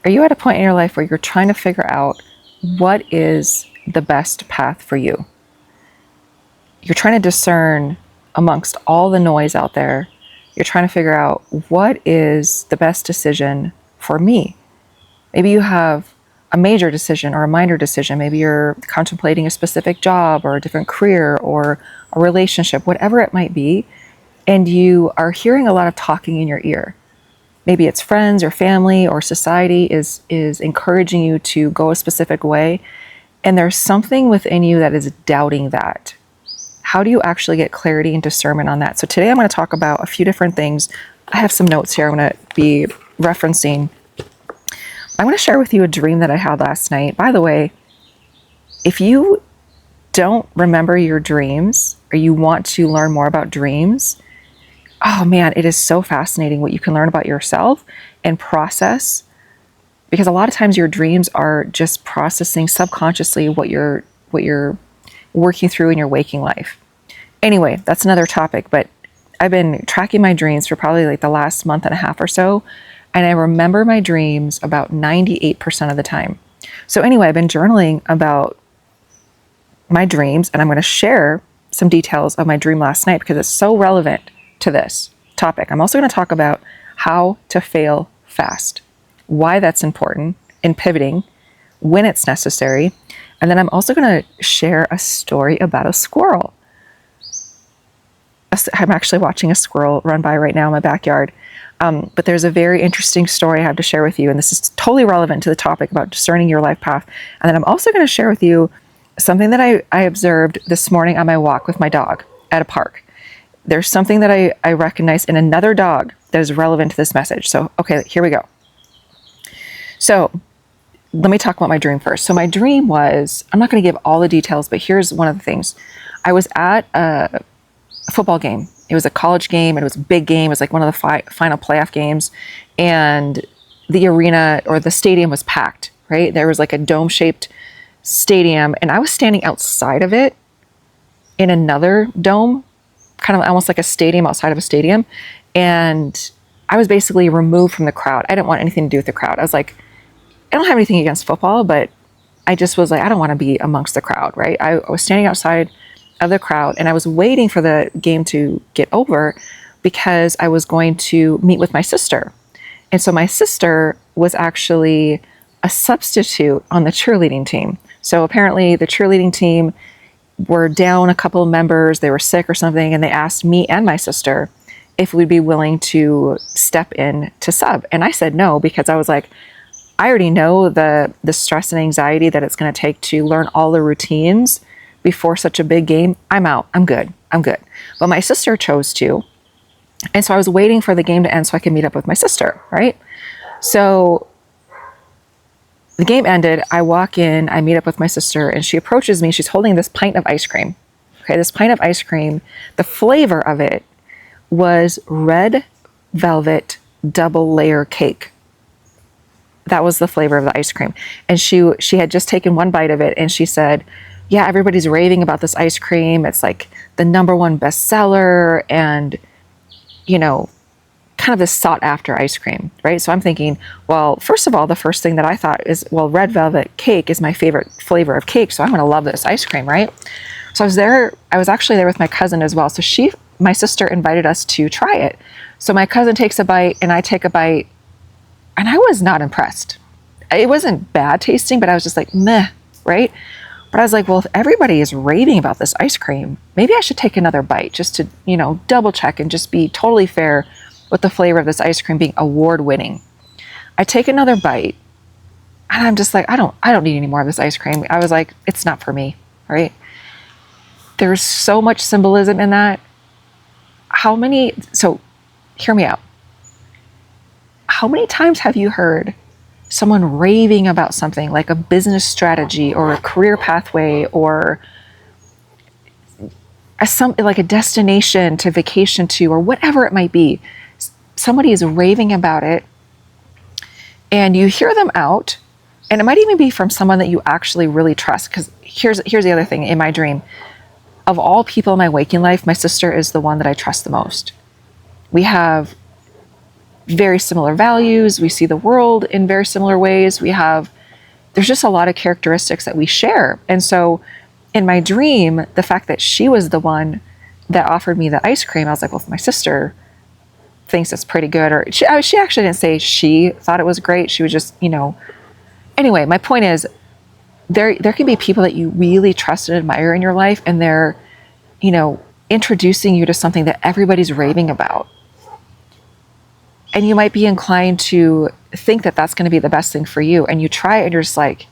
Are you at a point in your life where you're trying to figure out what is the best path for you? You're trying to discern amongst all the noise out there. You're trying to figure out what is the best decision for me. Maybe you have a major decision or a minor decision. Maybe you're contemplating a specific job or a different career or a relationship, whatever it might be, and you are hearing a lot of talking in your ear. Maybe it's friends or family or society is encouraging you to go a specific way, and there's something within you that is doubting that. How do you actually get clarity and discernment on that? So today I'm going to talk about a few different things. I have some notes here I'm going to be referencing. I'm going to share with you a dream that I had last night. By the way, if you don't remember your dreams or you want to learn more about dreams, oh man, it is so fascinating what you can learn about yourself and process, because a lot of times your dreams are just processing subconsciously what you're working through in your waking life. Anyway, that's another topic, but I've been tracking my dreams for probably like the last month and a half or so, and I remember my dreams about 98% of the time. So anyway, I've been journaling about my dreams, and I'm going to share some details of my dream last night because it's so relevant to this topic. I'm also going to talk about how to fail fast, why that's important in pivoting, when it's necessary, and then I'm also going to share a story about a squirrel. I'm actually watching a squirrel run by right now in my backyard. But there's a very interesting story I have to share with you, and this is totally relevant to the topic about discerning your life path. And then I'm also going to share with you something that I observed this morning on my walk with my dog at a park. There's something that I recognize in another dog that is relevant to this message. So, okay, here we go. So let me talk about my dream first. So my dream was, I'm not going to give all the details, but here's one of the things. I was at a football game. It was a college game, and it was a big game. It was like one of the final playoff games, and the arena or the stadium was packed, right? There was like a dome-shaped stadium, and I was standing outside of it in another dome, kind of almost like a stadium outside of a stadium, and I was basically removed from the crowd. I didn't want anything to do with the crowd. I was like, I don't have anything against football, but I just was like, I don't want to be amongst the crowd, right? I was standing outside of the crowd, and I was waiting for the game to get over because I was going to meet with my sister. And so my sister was actually a substitute on the cheerleading team. So apparently the cheerleading team were down a couple of members, they were sick or something, and they asked me and my sister if we'd be willing to step in to sub. And I said no, because I was like, I already know the stress and anxiety that it's going to take to learn all the routines before such a big game. I'm out. I'm good. But my sister chose to. And so I was waiting for the game to end so I could meet up with my sister, right? So the game ended. I walk in, I meet up with my sister, and she approaches me. She's holding this pint of ice cream. Okay, this pint of ice cream, the flavor of it was red velvet double layer cake. That was the flavor of the ice cream. And she had just taken one bite of it, and she said, yeah, everybody's raving about this ice cream. It's like the #1 bestseller, and, you know, kind of this sought after ice cream, right? So I'm thinking, well, first of all, the first thing that I thought is, well, red velvet cake is my favorite flavor of cake, so I'm going to love this ice cream, right? So I was actually there with my cousin as well. So my sister invited us to try it. So my cousin takes a bite and I take a bite, and I was not impressed. It wasn't bad tasting, but I was just like, meh, right? But I was like, well, if everybody is raving about this ice cream, maybe I should take another bite just to, double check and just be totally fair with the flavor of this ice cream being award winning. I take another bite, and I'm just like, I don't need any more of this ice cream. I was like, it's not for me, right? There's so much symbolism in that. So hear me out. How many times have you heard someone raving about something like a business strategy or a career pathway or like a destination to vacation to, or whatever it might be? Somebody is raving about it, and you hear them out, and it might even be from someone that you actually really trust. Because here's the other thing in my dream. Of all people in my waking life, my sister is the one that I trust the most. We have very similar values. We see the world in very similar ways. There's just a lot of characteristics that we share. And so in my dream, the fact that she was the one that offered me the ice cream, I was like, well, if my sister thinks it's pretty good, or she actually didn't say she thought it was great. She was just, anyway, my point is there can be people that you really trust and admire in your life, and they're, introducing you to something that everybody's raving about. And you might be inclined to think that that's going to be the best thing for you. And you try it and you're just like,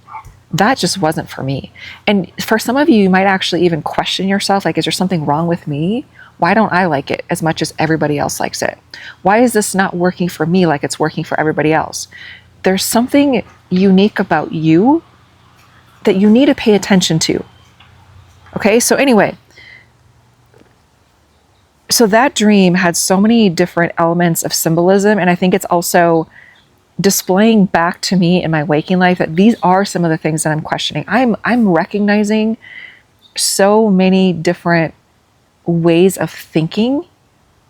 that just wasn't for me. And for some of you, you might actually even question yourself. Like, is there something wrong with me? Why don't I like it as much as everybody else likes it? Why is this not working for me like it's working for everybody else? There's something unique about you that you need to pay attention to. Okay, so anyway, so that dream had so many different elements of symbolism, and I think it's also displaying back to me in my waking life that these are some of the things that I'm questioning. I'm recognizing so many different ways of thinking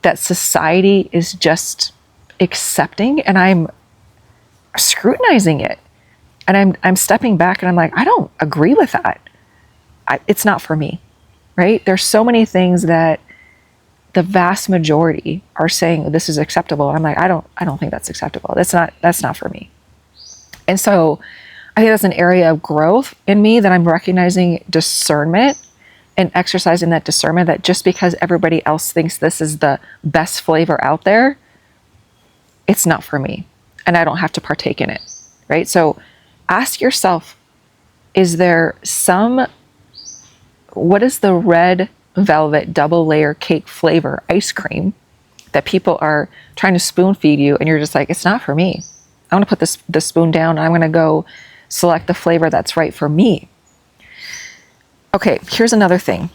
that society is just accepting, and I'm scrutinizing it, and I'm stepping back, and I'm like, I don't agree with that. It's not for me, right? There's so many things that the vast majority are saying this is acceptable. I'm like, I don't think that's acceptable. That's not for me. And so I think that's an area of growth in me, that I'm recognizing discernment and exercising that discernment, that just because everybody else thinks this is the best flavor out there, it's not for me, and I don't have to partake in it, right? So ask yourself, what is the red velvet double layer cake flavor ice cream that people are trying to spoon feed you, and you're just like, it's not for me. I want to put this spoon down, and I'm going to go select the flavor that's right for me. Okay, here's another thing.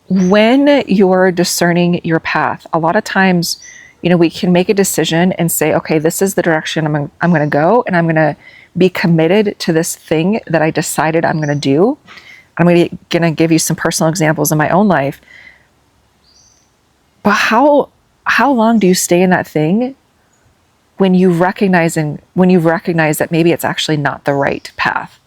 When you're discerning your path, a lot of times, we can make a decision and say, okay, this is the direction I'm going to go, and I'm going to be committed to this thing that I decided I'm going to do. I'm going to give you some personal examples in my own life. But how long do you stay in that thing when you recognize that maybe it's actually not the right path?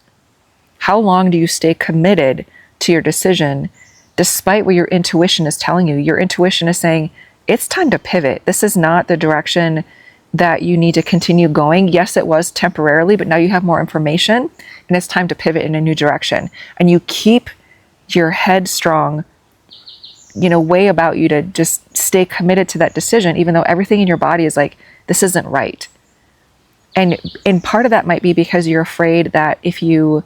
How long do you stay committed to your decision despite what your intuition is telling you? Your intuition is saying, it's time to pivot. This is not the direction that you need to continue going. Yes, it was temporarily, but now you have more information, and it's time to pivot in a new direction. And you keep your head strong, way about you to just stay committed to that decision, even though everything in your body is like, this isn't right. And part of that might be because you're afraid that if you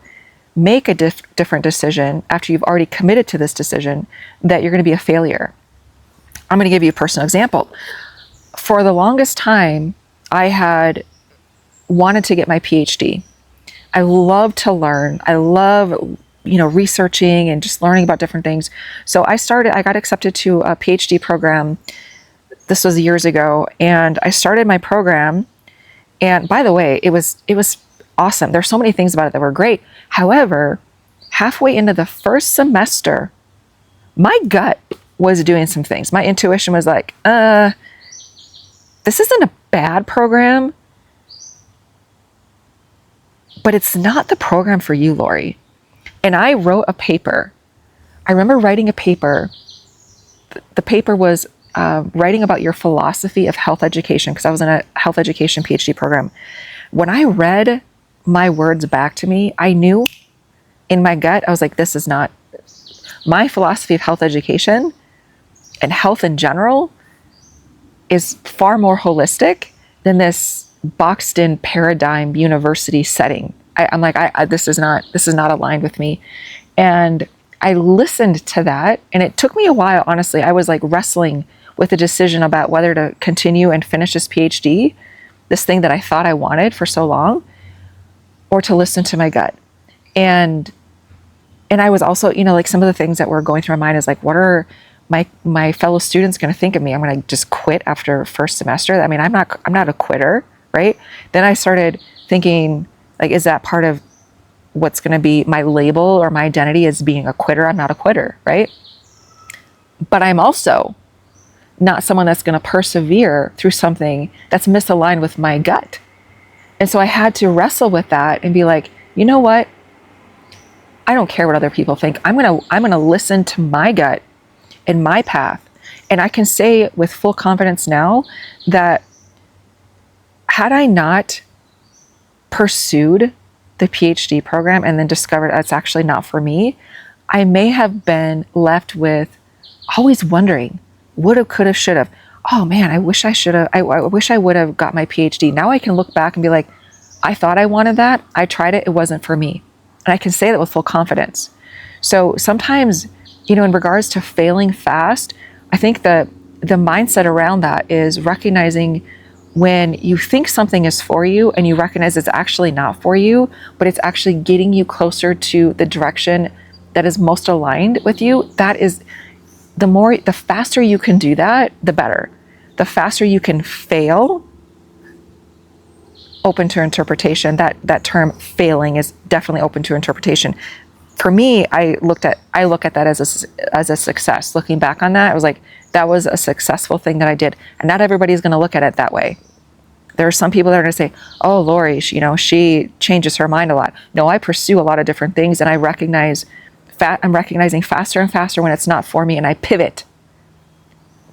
make a different decision after you've already committed to this decision, that you're going to be a failure. I'm going to give you a personal example. For the longest time, I had wanted to get my PhD. I love to learn. I love, researching and just learning about different things. So I got accepted to a PhD program. This was years ago, and I started my program. And by the way, it was awesome. There's so many things about it that were great. However, halfway into the first semester, my gut was doing some things. My intuition was like, this isn't a bad program, but it's not the program for you, Laurie. And I wrote a paper. I remember writing a paper. The paper was writing about your philosophy of health education, because I was in a health education PhD program. When I read my words back to me, I knew in my gut, I was like, this is not my philosophy of health education, and health in general is far more holistic than this boxed in paradigm university setting. I'm like, this is not aligned with me. And I listened to that, and it took me a while, honestly. I was like wrestling with a decision about whether to continue and finish this PhD, this thing that I thought I wanted for so long, or to listen to my gut. And I was also, like some of the things that were going through my mind is like, what are my fellow students going to think of me? I'm going to just quit after first semester. I mean, I'm not a quitter, right? Then I started thinking, like, is that part of what's going to be my label or my identity as being a quitter? I'm not a quitter, right? But I'm also not someone that's going to persevere through something that's misaligned with my gut. And so I had to wrestle with that and be like, you know what? I don't care what other people think. I'm going to listen to my gut and my path. And I can say with full confidence now that had I not pursued the PhD program and then discovered that's actually not for me, I may have been left with always wondering, woulda, coulda, shoulda. Oh man, I wish I should have, I wish I would have got my PhD. Now I can look back and be like, I thought I wanted that. I tried it. It wasn't for me. And I can say that with full confidence. So sometimes, in regards to failing fast, I think that the mindset around that is recognizing when you think something is for you and you recognize it's actually not for you, but it's actually getting you closer to the direction that is most aligned with you. That is the faster you can do that, the better. The faster you can fail, open to interpretation. That term failing is definitely open to interpretation. For me, I look at that as a success. Looking back on that, I was like, that was a successful thing that I did. And not everybody's going to look at it that way. There are some people that are going to say, oh, Laurie, she changes her mind a lot. No, I pursue a lot of different things, and I'm recognizing faster and faster when it's not for me, and I pivot.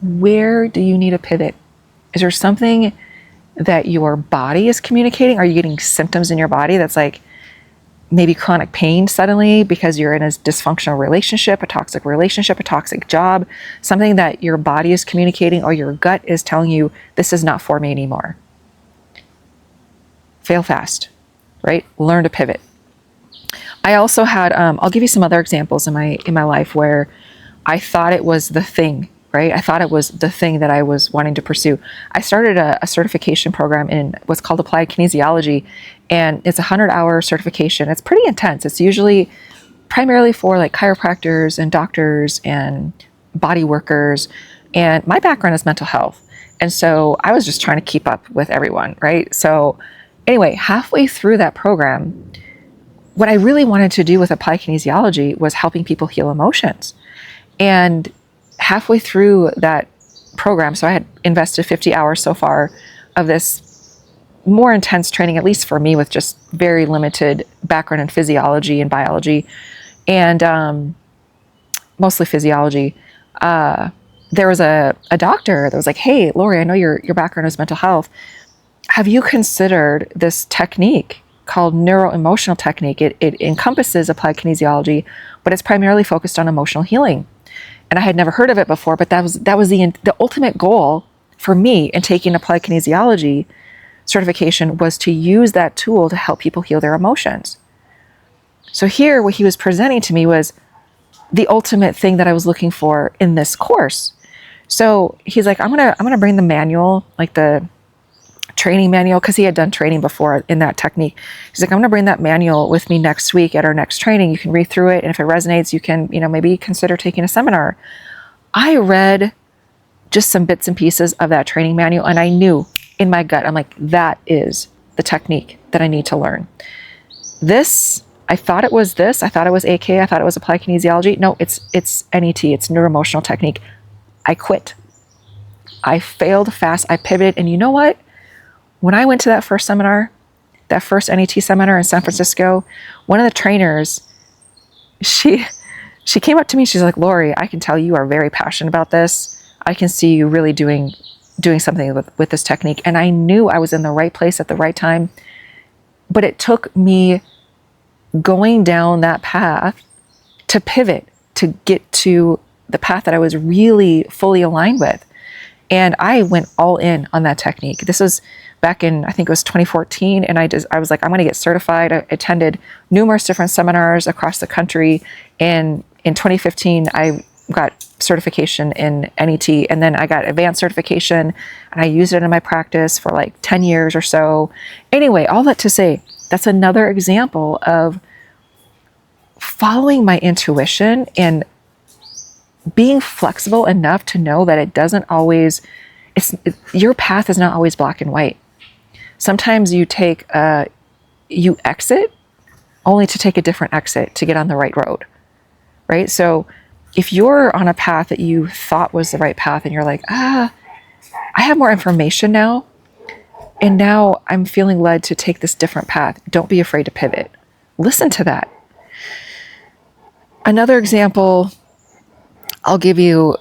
Where do you need a pivot? Is there something that your body is communicating? Are you getting symptoms in your body that's like maybe chronic pain suddenly because you're in a dysfunctional relationship, a toxic job, something that your body is communicating or your gut is telling you, this is not for me anymore? Fail fast, right? Learn to pivot. I also had, I'll give you some other examples in my life where I thought it was the thing, right? I thought it was the thing that I was wanting to pursue. I started a certification program in what's called applied kinesiology, and it's a 100-hour certification. It's pretty intense. It's usually primarily for like chiropractors and doctors and body workers. And my background is mental health. And so I was just trying to keep up with everyone, right? So anyway, halfway through that program, what I really wanted to do with applied kinesiology was helping people heal emotions. And halfway through that program, so I had invested 50 hours so far of this more intense training, at least for me, with just very limited background in physiology and biology, and mostly physiology. There was a doctor that was like, hey, Laurie, I know your background is mental health. Have you considered this technique called neuro-emotional technique? It encompasses applied kinesiology, but it's primarily focused on emotional healing. And I had never heard of it before, but that was the ultimate goal for me in taking applied kinesiology certification, was to use that tool to help people heal their emotions. So here, what he was presenting to me was the ultimate thing that I was looking for in this course. So he's like, I'm gonna bring the manual, like the training manual, because he had done training before in that technique. He's like, I'm gonna bring that manual with me next week at our next training. You can read through it, and if it resonates, you can, maybe consider taking a seminar. I read just some bits and pieces of that training manual, and I knew in my gut, I'm like, that is the technique that I need to learn. I thought it was AK, I thought it was applied kinesiology. No, it's NET, it's neuroemotional technique. I quit. I failed fast, I pivoted, and you know what? When I went to that first seminar, that first NET seminar in San Francisco, one of the trainers, she came up to me, she's like, Laurie, I can tell you are very passionate about this. I can see you really doing something with this technique. And I knew I was in the right place at the right time. But it took me going down that path to pivot, to get to the path that I was really fully aligned with. And I went all in on that technique. This was back in, I think it was 2014. And I was like, I'm going to get certified. I attended numerous different seminars across the country. And in 2015, I got certification in NET, and then I got advanced certification, and I used it in my practice for like 10 years or so. Anyway, all that to say, that's another example of following my intuition and being flexible enough to know that it doesn't always, your path is not always black and white. Sometimes you exit only to take a different exit to get on the right road, right? So if you're on a path that you thought was the right path and you're like, I have more information now, and now I'm feeling led to take this different path, don't be afraid to pivot. Listen to that. Another example I'll give you,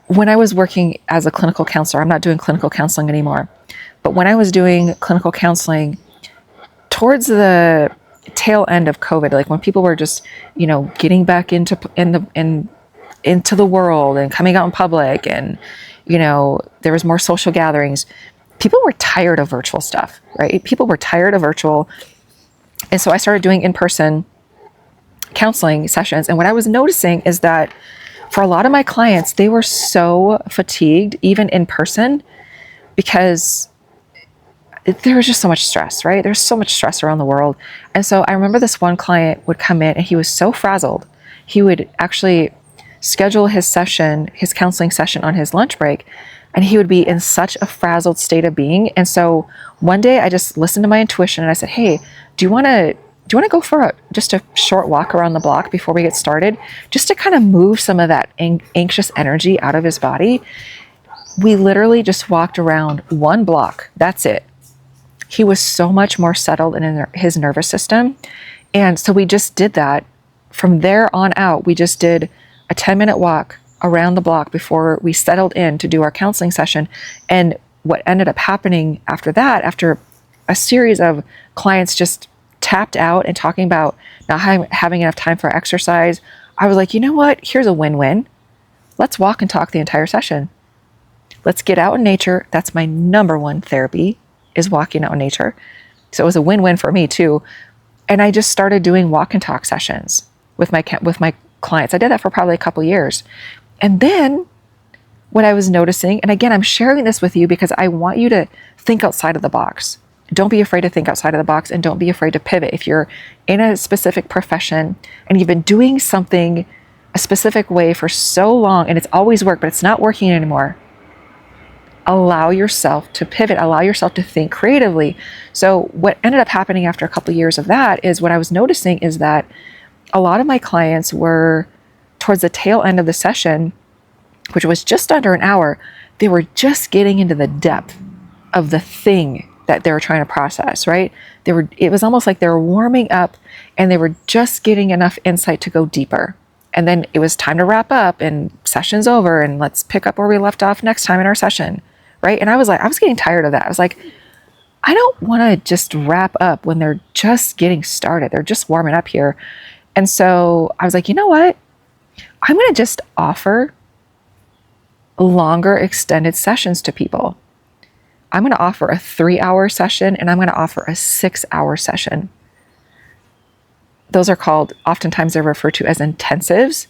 when I was working as a clinical counselor, I'm not doing clinical counseling anymore, but when I was doing clinical counseling towards the tail end of COVID, like when people were just, getting back into the world and coming out in public, and, there was more social gatherings, people were tired of virtual stuff, right? People were tired of virtual. And so I started doing in-person counseling sessions. And what I was noticing is that for a lot of my clients, they were so fatigued, even in person, because there was just so much stress, right? There's so much stress around the world. And so I remember this one client would come in and he was so frazzled. He would actually schedule his counseling session on his lunch break, and he would be in such a frazzled state of being. And so one day I just listened to my intuition and I said, hey, do you want to go for just a short walk around the block before we get started, just to kind of move some of that anxious energy out of his body? We literally just walked around one block. That's it. He was so much more settled in his nervous system. And so we just did that. From there on out, we just did a 10-minute walk around the block before we settled in to do our counseling session. And what ended up happening after that, after a series of clients just tapped out and talking about not having enough time for exercise, I was like, you know what? Here's a win-win. Let's walk and talk the entire session. Let's get out in nature. That's my number one therapy, is walking out in nature. So it was a win-win for me too. And I just started doing walk and talk sessions with my clients. I did that for probably a couple years. And then what I was noticing, and again, I'm sharing this with you because I want you to think outside of the box. Don't be afraid to think outside of the box, and don't be afraid to pivot. If you're in a specific profession and you've been doing something a specific way for so long and it's always worked, but it's not working anymore, allow yourself to pivot, allow yourself to think creatively. So what ended up happening after a couple of years of that is, what I was noticing is that a lot of my clients were towards the tail end of the session, which was just under an hour, they were just getting into the depth of the thing that they were trying to process, right? It was almost like they were warming up and they were just getting enough insight to go deeper. And then it was time to wrap up and session's over, and let's pick up where we left off next time in our session, right? And I was getting tired of that. I was like, I don't want to just wrap up when they're just getting started. They're just warming up here. And so I was like, you know what? I'm going to just offer longer extended sessions to people. I'm going to offer a 3-hour session, and I'm going to offer a 6-hour session. Those are called, oftentimes they're referred to as intensives.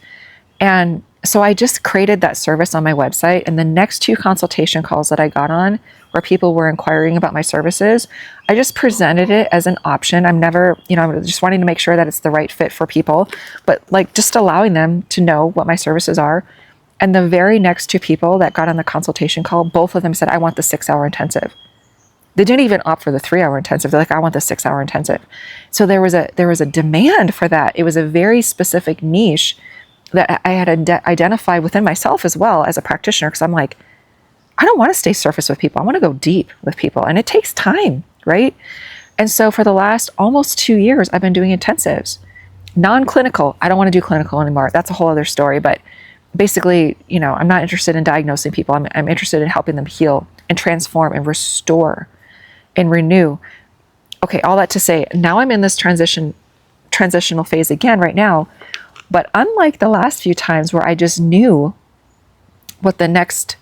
And so I just created that service on my website, and the next 2 consultation calls that I got on, where people were inquiring about my services, I just presented it as an option. I'm never, I'm just wanting to make sure that it's the right fit for people, but like just allowing them to know what my services are. And the very next 2 people that got on the consultation call, both of them said, I want the 6-hour intensive. They didn't even opt for the 3-hour intensive. They're like, I want the 6-hour intensive. So there was a demand for that. It was a very specific niche that I had identified within myself as well as a practitioner, because I'm like, I don't want to stay surface with people. I want to go deep with people, and it takes time, right? And so for the last almost 2 years, I've been doing intensives, non-clinical. I don't want to do clinical anymore. That's a whole other story. But basically, I'm not interested in diagnosing people. I'm interested in helping them heal and transform and restore and renew. Okay, all that to say, now I'm in this transitional phase again right now. But unlike the last few times where I just knew what the next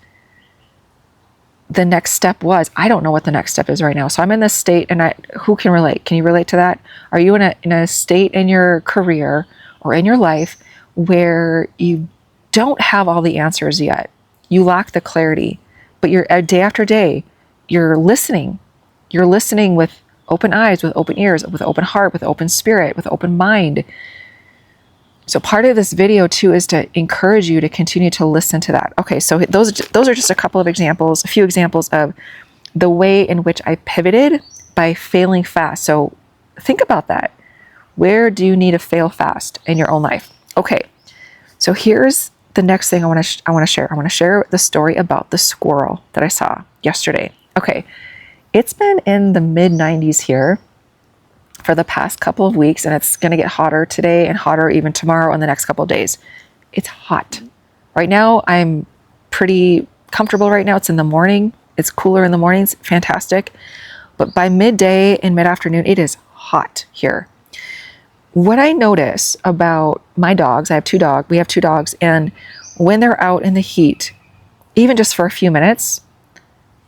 step was, I don't know what the next step is right now. So I'm in this state, and who can relate? Can you relate to that? Are you in a state in your career or in your life where you don't have all the answers yet? You lack the clarity, but you're day after day, you're listening. You're listening with open eyes, with open ears, with open heart, with open spirit, with open mind. So part of this video too is to encourage you to continue to listen to that. Okay, so those are just a couple of examples, a few examples of the way in which I pivoted by failing fast. So think about that. Where do you need to fail fast in your own life? Okay, So here's the next thing I want to share. I want to share the story about the squirrel that I saw yesterday. Okay, it's been in the mid 90s here for the past couple of weeks, and it's going to get hotter today and hotter even tomorrow and the next couple of days. It's hot. Right now, I'm pretty comfortable right now. It's in the morning. It's cooler in the mornings. Fantastic. But by midday and mid-afternoon, it is hot here. What I notice about my dogs, we have two dogs, and when they're out in the heat, even just for a few minutes,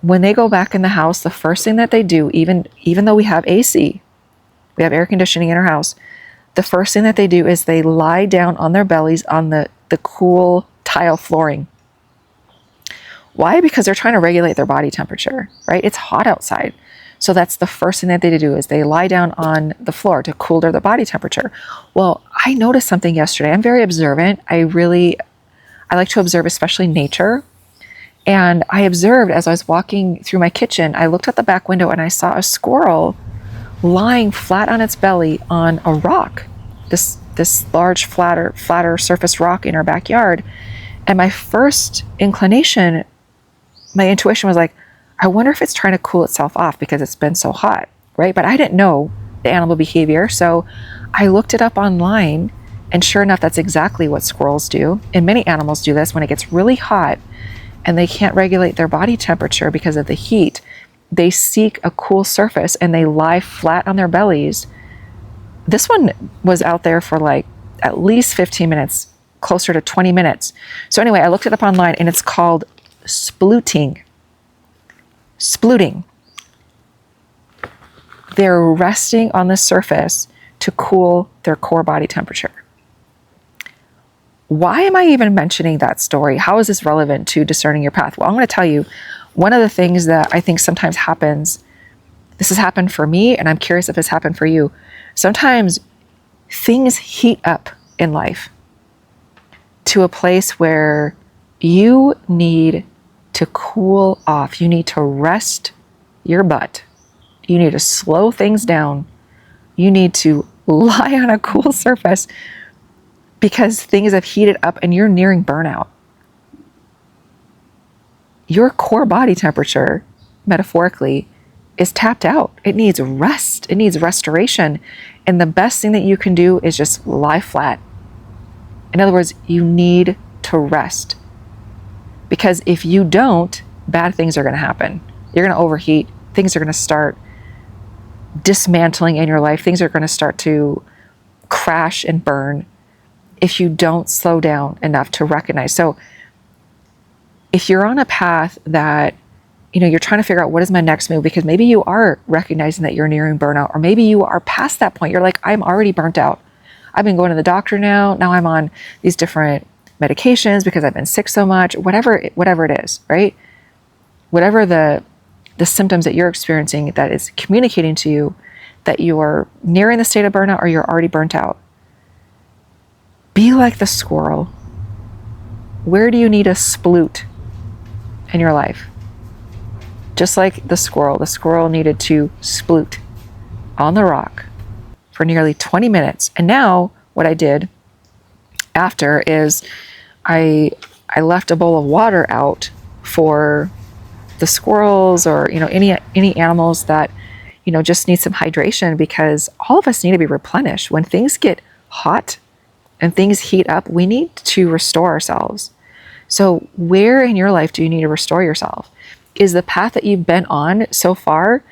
when they go back in the house, the first thing that they do, even though we have AC, we have air conditioning in our house, the first thing that they do is they lie down on their bellies on the cool tile flooring. Why? Because they're trying to regulate their body temperature, right? It's hot outside. So that's the first thing that they do is they lie down on the floor to cool their body temperature. Well, I noticed something yesterday. I'm very observant. I like to observe, especially nature. And I observed as I was walking through my kitchen, I looked out the back window and I saw a squirrel lying flat on its belly on a rock, this large, flatter surface rock in our backyard. And my first inclination, my intuition was like, I wonder if it's trying to cool itself off because it's been so hot, right? But I didn't know the animal behavior. So I looked it up online, and sure enough, that's exactly what squirrels do. And many animals do this when it gets really hot and they can't regulate their body temperature because of the heat. They seek a cool surface and they lie flat on their bellies. This one was out there for like at least 15 minutes, closer to 20 minutes. So anyway, I looked it up online and it's called splooting. Splooting. They're resting on the surface to cool their core body temperature. Why am I even mentioning that story? How is this relevant to discerning your path? Well, I'm going to tell you, one of the things that I think sometimes happens, this has happened for me, and I'm curious if it's happened for you. Sometimes things heat up in life to a place where you need to cool off. You need to rest your butt. You need to slow things down. You need to lie on a cool surface because things have heated up and you're nearing burnout. Your core body temperature, metaphorically, is tapped out. It needs rest. It needs restoration. And the best thing that you can do is just lie flat. In other words, you need to rest. Because if you don't, bad things are going to happen. You're going to overheat. Things are going to start dismantling in your life. Things are going to start to crash and burn if you don't slow down enough to recognize. So if you're on a path that, you're trying to figure out what is my next move, because maybe you are recognizing that you're nearing burnout, or maybe you are past that point. You're like, I'm already burnt out. I've been going to the doctor now. Now I'm on these different medications because I've been sick so much, whatever it is, right? Whatever the symptoms that you're experiencing that is communicating to you that you are nearing the state of burnout or you're already burnt out. Be like the squirrel. Where do you need a sploot in your life? Just like the squirrel needed to sploot on the rock for nearly 20 minutes. And now what I did after is I left a bowl of water out for the squirrels or any animals that just need some hydration, because all of us need to be replenished. When things get hot and things heat up, we need to restore ourselves. So where in your life do you need to restore yourself? Is the path that you've been on so far,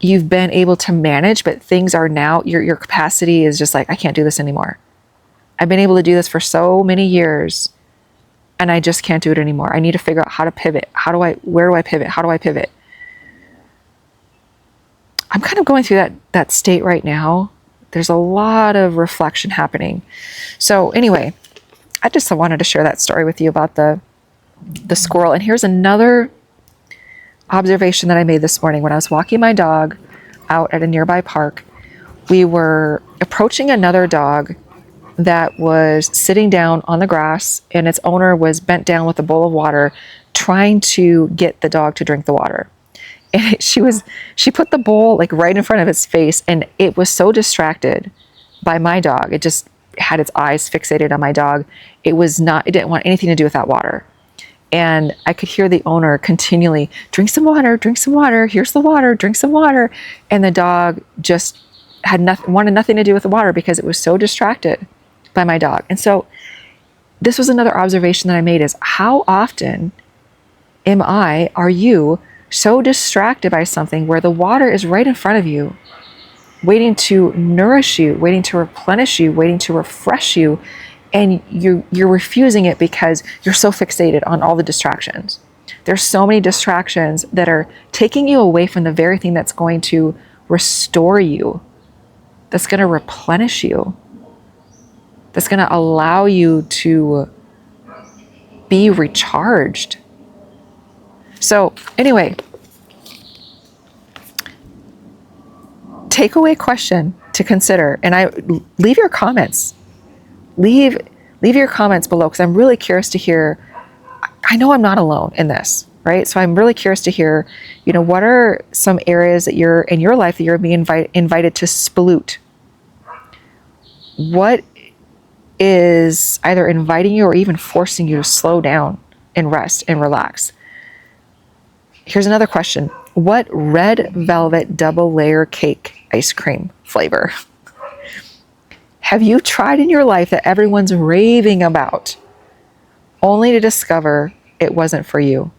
you've been able to manage, but things are now, your capacity is just like, I can't do this anymore. I've been able to do this for so many years and I just can't do it anymore. I need to figure out how to pivot. Where do I pivot? How do I pivot? I'm kind of going through that state right now. There's a lot of reflection happening. So anyway, I just wanted to share that story with you about the squirrel. And here's another observation that I made this morning when I was walking my dog out at a nearby park. We were approaching another dog that was sitting down on the grass, and its owner was bent down with a bowl of water trying to get the dog to drink the water. And she put the bowl like right in front of its face, and it was so distracted by my dog. It had its eyes fixated on my dog. It didn't want anything to do with that water. And I could hear the owner continually, drink some water, here's the water, drink some water. And the dog just wanted nothing to do with the water because it was so distracted by my dog. And so this was another observation that I made, is how often are you so distracted by something where the water is right in front of you, waiting to nourish you, waiting to replenish you, waiting to refresh you, and you're refusing it because you're so fixated on all the distractions. There's so many distractions that are taking you away from the very thing that's going to restore you, that's going to replenish you, that's going to allow you to be recharged. So anyway, takeaway question to consider, and leave your comments. Leave your comments below, because I'm really curious to hear. I know I'm not alone in this, right? So I'm really curious to hear, what are some areas that you're in your life that you're being invited to sploot? What is either inviting you or even forcing you to slow down and rest and relax? Here's another question. What red velvet double layer cake ice cream flavor have you tried in your life that everyone's raving about, only to discover it wasn't for you?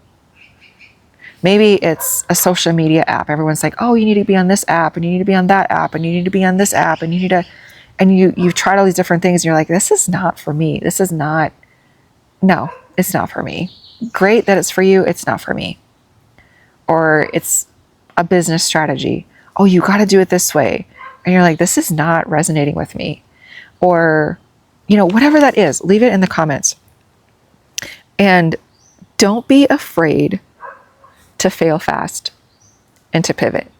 Maybe it's a social media app. Everyone's like, oh, you need to be on this app, and you need to be on that app, and you need to be on this app, and you've tried all these different things, and you're like, this is not for me. It's not for me. Great that it's for you. It's not for me. Or it's a business strategy. Oh, you got to do it this way. And you're like, this is not resonating with me. Or, whatever that is, leave it in the comments. And don't be afraid to fail fast and to pivot.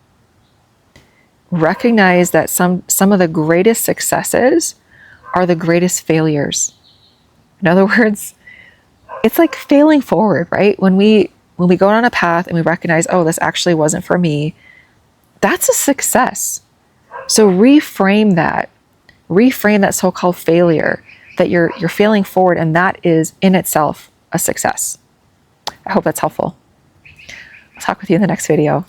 Recognize that some of the greatest successes are the greatest failures. In other words, it's like failing forward, right? When we go on a path and we recognize, oh, this actually wasn't for me, that's a success. So reframe that so-called failure, that you're failing forward, and that is in itself a success. I hope that's helpful. I'll talk with you in the next video.